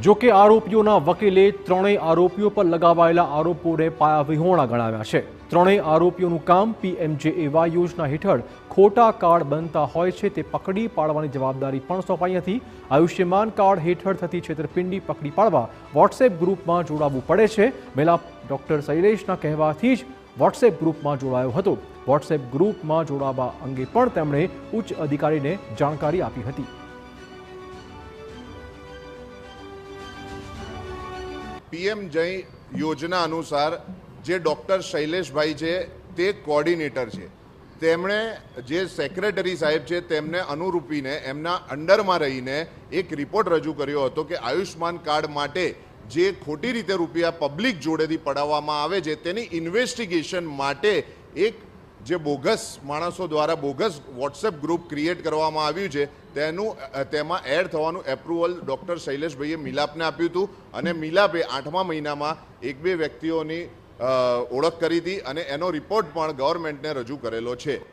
જો કે આરોપીઓના વકીલે ત્રણેય આરોપીઓ પર લગાવાયેલા આરોપોને પાયાવિહોણા ગણાવ્યા છે। ત્રણેય આરોપીઓનું કામ PMJAY યોજના હેઠળ ખોટા કાર્ડ બનતા હોય છે તે પકડી પાડવાની જવાબદારી પણ સોંપાઈ હતી। આયુષ્યમાન કાર્ડ હેઠળ થતી છેતરપિંડી પકડી પાડવા વોટ્સએપ ગ્રુપમાં જોડાવવું પડે છે। મહિલા ડોક્ટર શૈલેષના કહેવાથી જ વોટ્સએપ ગ્રુપમાં જોડાયો હતો। વોટ્સએપ ગ્રુપમાં જોડાવા અંગે પણ તેમણે ઉચ્ચ અધિકારીને જાણકારી આપી હતી। PMJAY યોજના અનુસાર જે ડૉક્ટર શૈલેષભાઈ છે તે કોર્ડિનેટર છે। તેમણે જે સેક્રેટરી સાહેબ છે તેમને અનુરૂપીને એમના અંડરમાં રહીને એક રિપોર્ટ રજૂ કર્યો હતો કે આયુષ્માન કાર્ડ માટે જે ખોટી રીતે રૂપિયા પબ્લિક જોડેથી પડાવવામાં આવે છે તેની ઇન્વેસ્ટિગેશન માટે એક જે બોગસ માણસો દ્વારા બોગસ વોટ્સએપ ગ્રુપ ક્રિએટ કરવામાં આવ્યું છે તેમાં એડ થવાનું એપ્રુવલ ડૉક્ટર શૈલેષભાઈએ મિલાપને આપ્યું હતું અને મિલાપે 8મા મહિનામાં 1-2 વ્યક્તિઓની ઓળખ કરી હતી અને એનો રિપોર્ટ પણ ગવર્મેન્ટને રજૂ કરેલો છે।